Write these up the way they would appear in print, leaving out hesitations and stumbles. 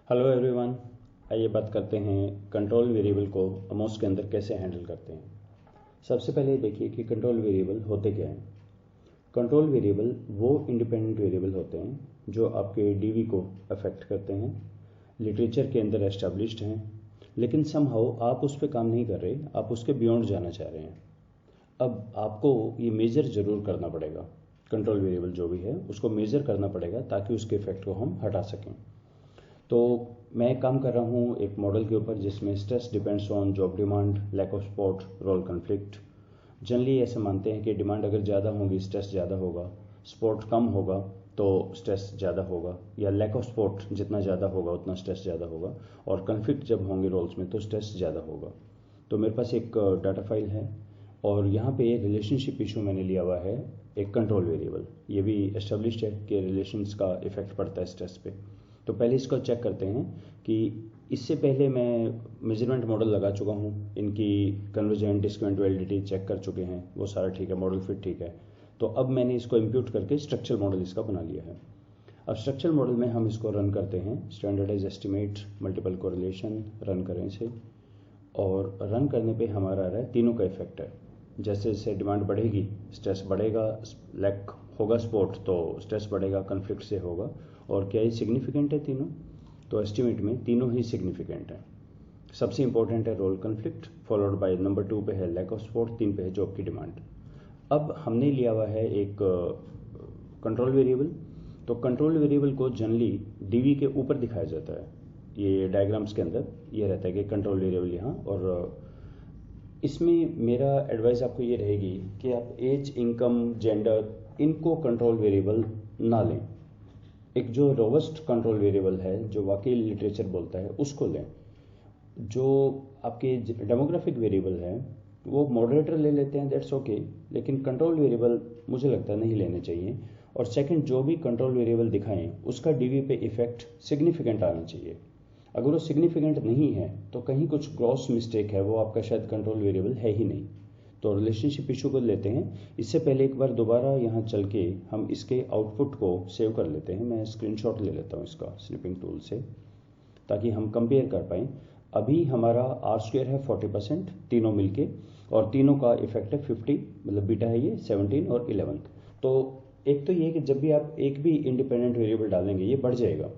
Hello everyone. आइए बात करते हैं कंट्रोल वेरिएबल को अमोस के अंदर कैसे हैंडल करते हैं। सबसे पहले देखिए कि कंट्रोल वेरिएबल होते क्या हैं। कंट्रोल वेरिएबल वो इंडिपेंडेंट वेरिएबल होते हैं जो आपके डीवी को अफेक्ट करते हैं, लिटरेचर के अंदर एस्टैब्लिश्ड हैं, लेकिन समहाउ आप उस पर काम नहीं कर रहे, आप उसके बियॉन्ड जाना चाह रहे हैं। अब आपको ये मेजर ज़रूर करना पड़ेगा। कंट्रोल वेरिएबल जो भी है उसको मेजर करना पड़ेगा ताकि उसके इफेक्ट को हम हटा सकें। तो मैं काम कर रहा हूँ एक मॉडल के ऊपर जिसमें stress depends on job demand, lack of support, role conflict. Generally ऐसे मानते हैं कि डिमांड अगर ज़्यादा होगी स्ट्रेस ज़्यादा होगा, सपोर्ट कम होगा तो स्ट्रेस ज़्यादा होगा, या लैक ऑफ सपोर्ट जितना ज़्यादा होगा उतना स्ट्रेस ज़्यादा होगा, और कन्फ्लिक्ट जब होंगे रोल्स में तो स्ट्रेस ज़्यादा होगा। तो मेरे पास एक डाटा फाइल है और यहाँ पे रिलेशनशिप इशू मैंने लिया हुआ है एक कंट्रोल वेरिएबल। ये भी एस्टेब्लिश्ड है कि रिलेशंस का इफेक्ट पड़ता है स्ट्रेस पे। तो पहले इसको चेक करते हैं कि इससे पहले मैं मेजरमेंट मॉडल लगा चुका हूँ, इनकी कन्वर्जेंट डिस्क्रिमिनेंट वैलिडिटी चेक कर चुके हैं, वो सारा ठीक है, मॉडल फिट ठीक है। तो अब मैंने इसको इम्प्यूट करके स्ट्रक्चरल मॉडल इसका बना लिया है। अब स्ट्रक्चरल मॉडल में हम इसको रन करते हैं, standardize estimate multiple correlation run करें इसे, और रन करने पे हमारा आ रहा है तीनों का इफेक्ट है। जैसे जैसे डिमांड बढ़ेगी स्ट्रेस बढ़ेगा, लैक होगा सपोर्ट तो स्ट्रेस बढ़ेगा, कन्फ्लिक्ट से होगा। और क्या ये सिग्निफिकेंट है तीनों? तो एस्टिमेट में तीनों ही सिग्निफिकेंट है। सबसे इंपॉर्टेंट है role conflict, followed by number 2 पे है लैक ऑफ सपोर्ट, 3 पे है जॉब की डिमांड। अब हमने लिया हुआ है एक कंट्रोल वेरिएबल। तो कंट्रोल वेरिएबल को जनरली डीवी के ऊपर दिखाया जाता है। ये डायग्राम्स के अंदर ये रहता है कि कंट्रोल वेरिएबल यहाँ, और इसमें मेरा एडवाइस आपको ये रहेगी कि आप एज, इनकम, जेंडर इनको कंट्रोल वेरिएबल ना लें। एक जो रोबस्ट कंट्रोल वेरिएबल है जो वाकई लिटरेचर बोलता है उसको लें। जो आपके डेमोग्राफिक वेरिएबल है वो मॉडरेटर ले लेते हैं, दैट्स ओके, लेकिन कंट्रोल वेरिएबल मुझे लगता है नहीं लेने चाहिए। और सेकंड, जो भी कंट्रोल वेरिएबल दिखाएं उसका डीवी पे इफेक्ट सिग्निफिकेंट आना चाहिए। अगर वो सिग्निफिकेंट नहीं है तो कहीं कुछ ग्रॉस मिस्टेक है, वो आपका शायद कंट्रोल वेरिएबल है ही नहीं। तो रिलेशनशिप इशू को लेते हैं। इससे पहले एक बार दोबारा यहाँ चल के हम इसके आउटपुट को सेव कर लेते हैं। मैं स्क्रीनशॉट ले लेता हूँ इसका स्निपिंग टूल से ताकि हम कंपेयर कर पाएँ। अभी हमारा आर स्क्वायर है 40% तीनों मिलके, और तीनों का इफेक्ट है 50, मतलब बीटा है ये 17 और 11। तो एक तो ये कि जब भी आप एक भी इंडिपेंडेंट वेरिएबल डालेंगे ये बढ़ जाएगा,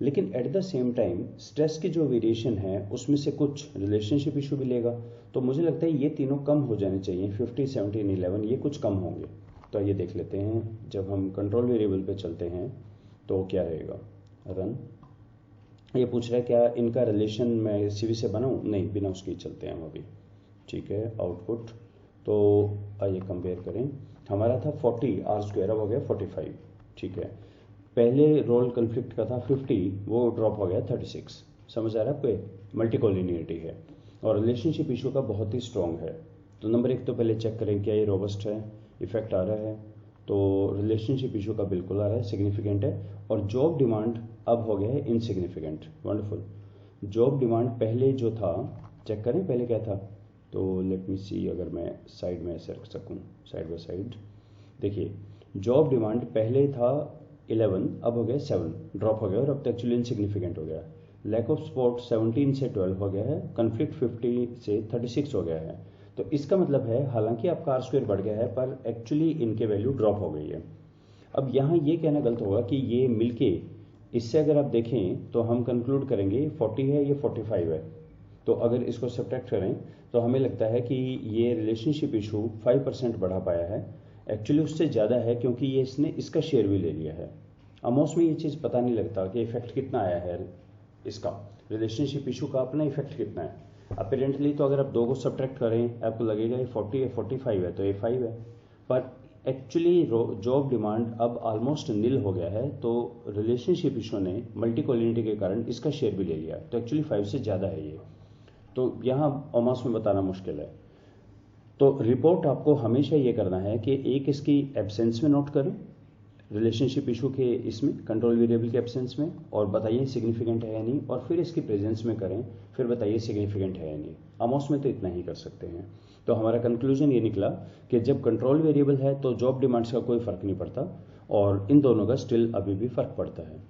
लेकिन at the same time stress की जो वेरिएशन है उसमें से कुछ रिलेशनशिप इशू भी लेगा। तो मुझे लगता है ये तीनों कम हो जाने चाहिए, 50, 17, 11 ये कुछ कम होंगे। तो ये देख लेते हैं, जब हम कंट्रोल वेरिएबल पे चलते हैं तो क्या रहेगा। रन। ये पूछ रहा है क्या इनका रिलेशन मैं सीवी से बनाऊं? नहीं, बिना उसके ही चलते हैं हम अभी। ठीक है, आउटपुट। तो आइए कंपेयर करें। हमारा था 40 आर स्क्वायर, अब हो गया 45। ठीक है, पहले रोल कन्फ्लिक्ट का था 50, वो ड्रॉप हो गया 36। समझ आ रहा है आपको? मल्टीकोलिनियरिटी है और रिलेशनशिप इशू का बहुत ही स्ट्रॉन्ग है। तो नंबर 1 तो पहले चेक करें क्या ये रोबस्ट है, इफेक्ट आ रहा है। तो रिलेशनशिप इशू का बिल्कुल आ रहा है, सिग्निफिकेंट है। और जॉब डिमांड अब हो गया है इनसिग्निफिकेंट। वंडरफुल। जॉब डिमांड पहले जो था, चेक करें पहले क्या था। तो लेट मी सी, अगर मैं साइड में ऐसे रख सकूँ, साइड बाय साइड। देखिए, जॉब डिमांड पहले था 11, अब हो गया 7, ड्रॉप हो गया, और अब तो एक्चुअली इनसिग्निफिकेंट हो गया। लैक ऑफ सपोर्ट 17 से 12 हो गया है, कन्फ्लिक्ट 50 से 36 हो गया है। तो इसका मतलब है हालांकि आपका आर स्क्वायर बढ़ गया है पर एक्चुअली इनके वैल्यू ड्रॉप हो गई है। अब यहाँ ये कहना गलत होगा कि ये मिलके, इससे अगर आप देखें तो हम कंक्लूड करेंगे 40 है, ये 45 है। तो अगर इसको सब्ट्रैक्ट करें तो हमें लगता है कि ये रिलेशनशिप इशू 5% बढ़ा पाया है। एक्चुअली उससे ज़्यादा है क्योंकि ये इसने इसका शेयर भी ले लिया है। अमोस में ये चीज़ पता नहीं लगता कि इफेक्ट कितना आया है इसका, रिलेशनशिप इशू का अपना इफेक्ट कितना है। अपेरेंटली तो अगर आप दो को सब्ट्रैक्ट करें आपको लगेगा ये 40 है, 45 है, तो ये 5 है। पर एक्चुअली जॉब डिमांड अब ऑलमोस्ट नील हो गया है, तो रिलेशनशिप इशू ने मल्टीकोलिनिटी के कारण इसका शेयर भी ले लिया, तो एक्चुअली 5 से ज़्यादा है ये। तो यहाँ अमोस में बताना मुश्किल है। तो रिपोर्ट आपको हमेशा ये करना है कि एक इसकी एब्सेंस में नोट करें, रिलेशनशिप इशू के इसमें कंट्रोल वेरिएबल के एब्सेंस में, और बताइए सिग्निफिकेंट है या नहीं, और फिर इसकी प्रेजेंस में करें, फिर बताइए सिग्निफिकेंट है या नहीं। अमोस में तो इतना ही कर सकते हैं। तो हमारा कंक्लूजन ये निकला कि जब कंट्रोल वेरिएबल है तो जॉब डिमांड्स का कोई फर्क नहीं पड़ता, और इन दोनों का स्टिल अभी भी फर्क पड़ता है।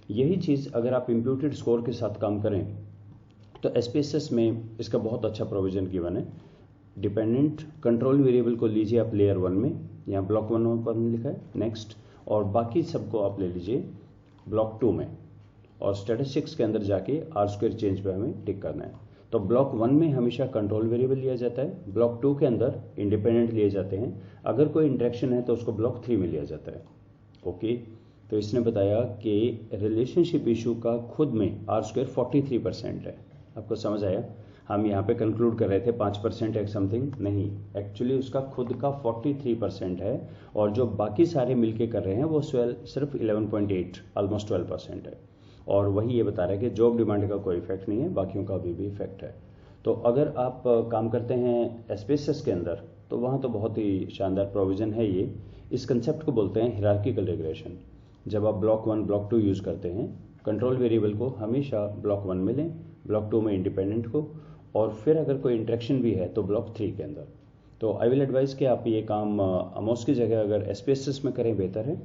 यही चीज़ अगर आप इम्प्यूटेड स्कोर के साथ काम करें तो SPSS में इसका बहुत अच्छा प्रोविजन गिवन है। डिपेंडेंट कंट्रोल वेरिएबल को लीजिए आप लेयर 1 में, यहाँ ब्लॉक 1 पर लिखा है नेक्स्ट, और बाकी सबको आप ले लीजिए ब्लॉक 2 में, और स्टैटिस्टिक्स के अंदर जाके R² चेंज पे हमें टिक करना है। तो ब्लॉक 1 में हमेशा कंट्रोल वेरिएबल लिया जाता है, ब्लॉक 2 के अंदर इंडिपेंडेंट लिए जाते हैं, अगर कोई इंटरेक्शन है तो उसको ब्लॉक 3 में लिया जाता है। ओके, तो इसने बताया कि रिलेशनशिप इशू का खुद में R² 43% है। आपको समझ आया? हम यहाँ पे कंक्लूड कर रहे थे 5% एक समथिंग, नहीं, एक्चुअली उसका खुद का 43% है, और जो बाकी सारे मिलके कर रहे हैं वो सिर्फ 11.8 ऑलमोस्ट 12% है। और वही ये बता रहा है कि जॉब डिमांड का कोई इफेक्ट नहीं है, बाकियों का अभी भी इफेक्ट है। तो अगर आप काम करते हैं SPSS के अंदर तो वहाँ तो बहुत ही शानदार प्रोविज़न है ये। इस कंसेप्ट को बोलते हैं हिरार्किकल रिग्रेशन। जब आप ब्लॉक 1 ब्लॉक 2 यूज़ करते हैं, कंट्रोल वेरिएबल को हमेशा ब्लॉक 1 में लें, ब्लॉक 2 में इंडिपेंडेंट को, और फिर अगर कोई इंटरेक्शन भी है तो ब्लॉक 3 के अंदर। तो आई विल एडवाइस कि आप ये काम अमोस की जगह अगर SPSS में करें बेहतर है।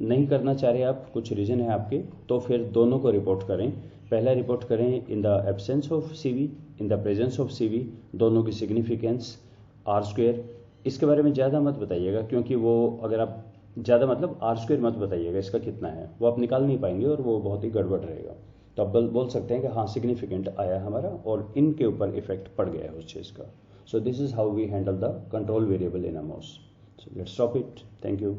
नहीं करना चाह रहे आप, कुछ रीज़न है आपके, तो फिर दोनों को रिपोर्ट करें। पहला रिपोर्ट करें in the absence of CV, in the presence of CV, दोनों की सिग्निफिकेंस R²। इसके बारे में ज़्यादा मत बताइएगा, क्योंकि वो अगर आप ज़्यादा मतलब R² मत बताइएगा इसका कितना है, वो आप निकाल नहीं पाएंगे और वो बहुत ही गड़बड़ रहेगा। तो आप बोल सकते हैं कि हाँ सिग्निफिकेंट आया हमारा और इनके ऊपर इफेक्ट पड़ गया है उस चीज़ का। So this is how we handle the control variable in AMOS. So let's stop it. Thank you.